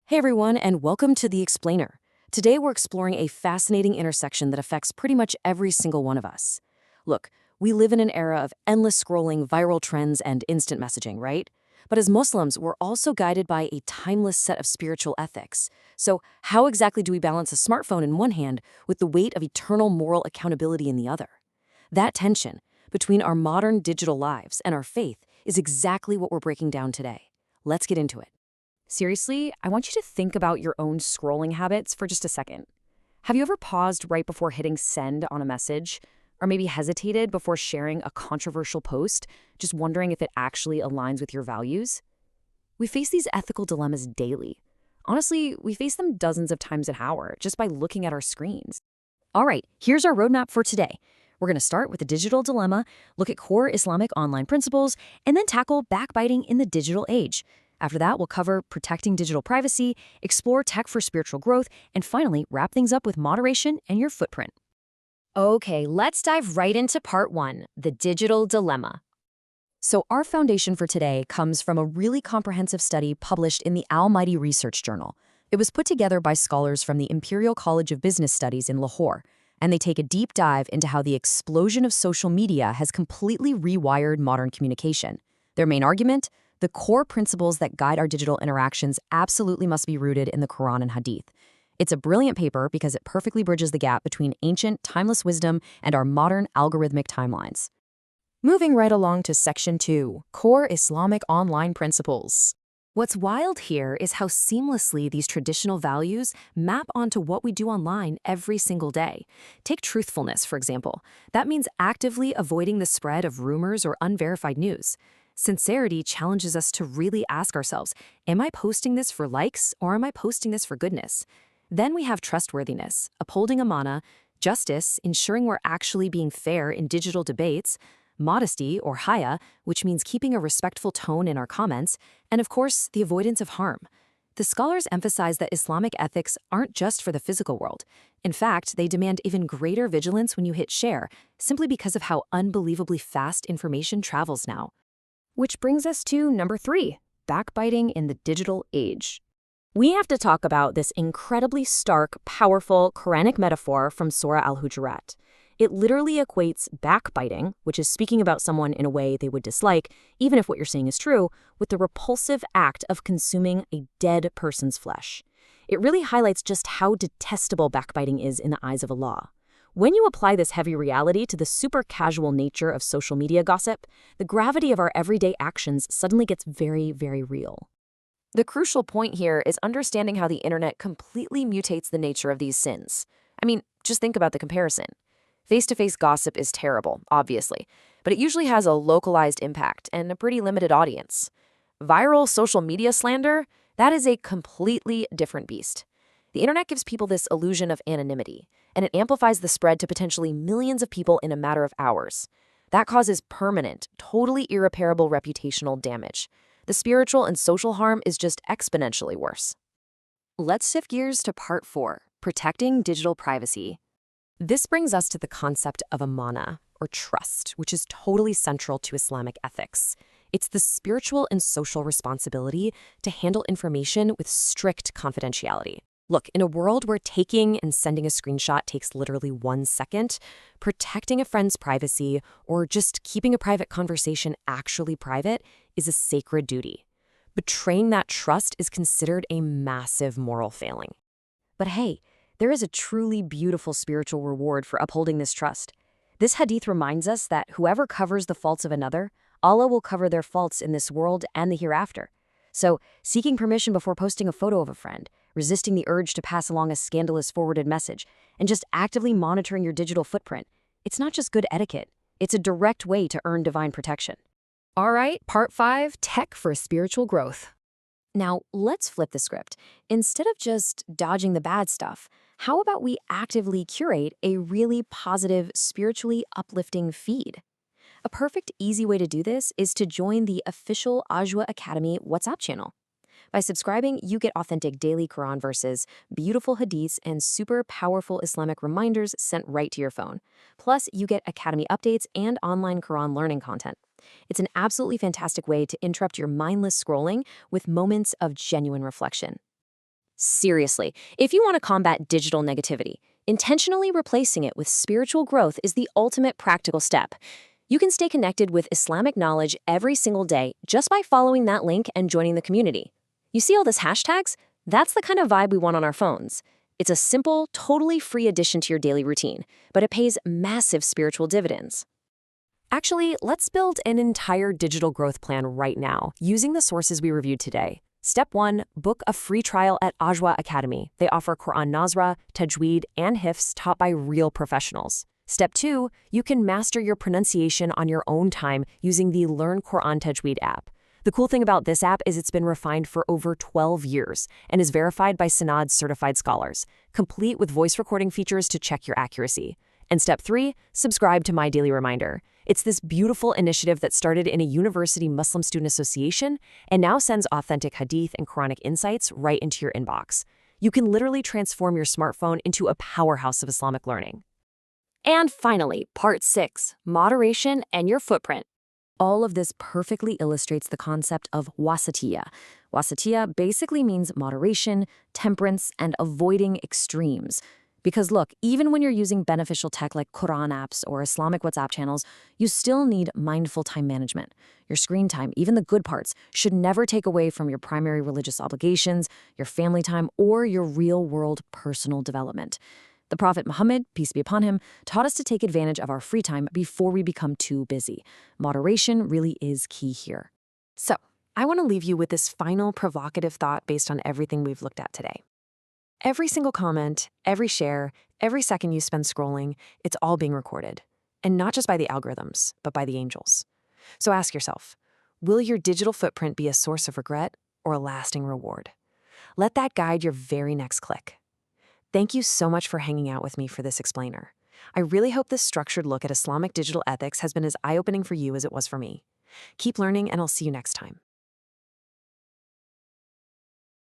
Hey everyone, and welcome to The Explainer. Today we're exploring a fascinating intersection that affects pretty much every single one of us. Look, we live in an era of endless scrolling, viral trends, and instant messaging, right? But as Muslims, we're also guided by a timeless set of spiritual ethics. So, how exactly do we balance a smartphone in one hand with the weight of eternal moral accountability in the other? That tension between our modern digital lives and our faith is exactly what we're breaking down today. Let's get into it. Seriously, I want you to think about your own scrolling habits for just a second. Have you ever paused right before hitting send on a message? Or maybe hesitated before sharing a controversial post, just wondering if it actually aligns with your values? We face these ethical dilemmas daily. Honestly, we face them dozens of times an hour just by looking at our screens. All right, here's our roadmap for today. We're going to start with the digital dilemma, look at core Islamic online principles, and then tackle backbiting in the digital age. After that, we'll cover protecting digital privacy, explore tech for spiritual growth, and finally, wrap things up with moderation and your footprint. Okay, let's dive right into part one, the digital dilemma. So our foundation for today comes from a really comprehensive study published in the Almighty Research Journal. It was put together by scholars from the Imperial College of Business Studies in Lahore, and they take a deep dive into how the explosion of social media has completely rewired modern communication. Their main argument? The core principles that guide our digital interactions absolutely must be rooted in the Quran and Hadith. It's a brilliant paper because it perfectly bridges the gap between ancient, timeless wisdom and our modern algorithmic timelines. Moving right along to Section 2, Core Islamic Online Principles. What's wild here is how seamlessly these traditional values map onto what we do online every single day. Take truthfulness, for example. That means actively avoiding the spread of rumors or unverified news. Sincerity challenges us to really ask ourselves, am I posting this for likes or am I posting this for goodness? Then we have trustworthiness, upholding amana, justice, ensuring we're actually being fair in digital debates, modesty or haya, which means keeping a respectful tone in our comments, and of course, the avoidance of harm. The scholars emphasize that Islamic ethics aren't just for the physical world. In fact, they demand even greater vigilance when you hit share, simply because of how unbelievably fast information travels now. Which brings us to number 3, backbiting in the digital age. We have to talk about this incredibly stark, powerful Quranic metaphor from Surah Al-Hujurat. It literally equates backbiting, which is speaking about someone in a way they would dislike, even if what you're saying is true, with the repulsive act of consuming a dead person's flesh. It really highlights just how detestable backbiting is in the eyes of Allah. When you apply this heavy reality to the super casual nature of social media gossip, the gravity of our everyday actions suddenly gets very, very real. The crucial point here is understanding how the internet completely mutates the nature of these sins. I mean, just think about the comparison. Face-to-face gossip is terrible, obviously, but it usually has a localized impact and a pretty limited audience. Viral social media slander, that is a completely different beast. The internet gives people this illusion of anonymity, and it amplifies the spread to potentially millions of people in a matter of hours. That causes permanent, totally irreparable reputational damage. The spiritual and social harm is just exponentially worse. Let's shift gears to part 4, protecting digital privacy. This brings us to the concept of amana, or trust, which is totally central to Islamic ethics. It's the spiritual and social responsibility to handle information with strict confidentiality. Look, in a world where taking and sending a screenshot takes literally 1 second, protecting a friend's privacy or just keeping a private conversation actually private is a sacred duty. Betraying that trust is considered a massive moral failing. But hey, there is a truly beautiful spiritual reward for upholding this trust. This hadith reminds us that whoever covers the faults of another, Allah will cover their faults in this world and the hereafter. So, seeking permission before posting a photo of a friend, resisting the urge to pass along a scandalous forwarded message, and just actively monitoring your digital footprint, it's not just good etiquette, it's a direct way to earn divine protection. All right, part 5, tech for spiritual growth. Now, let's flip the script. Instead of just dodging the bad stuff, how about we actively curate a really positive, spiritually uplifting feed? A perfect, easy way to do this is to join the official Ajwa Academy WhatsApp channel. By subscribing, you get authentic daily Quran verses, beautiful hadiths, and super powerful Islamic reminders sent right to your phone. Plus, you get Academy updates and online Quran learning content. It's an absolutely fantastic way to interrupt your mindless scrolling with moments of genuine reflection. Seriously, if you want to combat digital negativity, intentionally replacing it with spiritual growth is the ultimate practical step. You can stay connected with Islamic knowledge every single day just by following that link and joining the community. You see all these hashtags? That's the kind of vibe we want on our phones. It's a simple, totally free addition to your daily routine, but it pays massive spiritual dividends. Actually, let's build an entire digital growth plan right now, using the sources we reviewed today. Step 1, book a free trial at Ajwa Academy. They offer Quran Nazra, Tajweed, and Hifz taught by real professionals. Step 2, you can master your pronunciation on your own time using the Learn Quran Tajweed app. The cool thing about this app is it's been refined for over 12 years and is verified by Sanad's certified scholars, complete with voice recording features to check your accuracy. And step 3, subscribe to My Daily Reminder. It's this beautiful initiative that started in a university Muslim student association and now sends authentic hadith and Quranic insights right into your inbox. You can literally transform your smartphone into a powerhouse of Islamic learning. And finally, part 6, moderation and your footprint. All of this perfectly illustrates the concept of wasatiyya. Wasatiyya basically means moderation, temperance, and avoiding extremes. Because look, even when you're using beneficial tech like Quran apps or Islamic WhatsApp channels, you still need mindful time management. Your screen time, even the good parts, should never take away from your primary religious obligations, your family time, or your real-world personal development. The Prophet Muhammad, peace be upon him, taught us to take advantage of our free time before we become too busy. Moderation really is key here. So, I want to leave you with this final provocative thought based on everything we've looked at today. Every single comment, every share, every second you spend scrolling, it's all being recorded. And not just by the algorithms, but by the angels. So ask yourself, will your digital footprint be a source of regret or a lasting reward? Let that guide your very next click. Thank you so much for hanging out with me for this explainer. I really hope this structured look at Islamic digital ethics has been as eye-opening for you as it was for me. Keep learning, and I'll see you next time.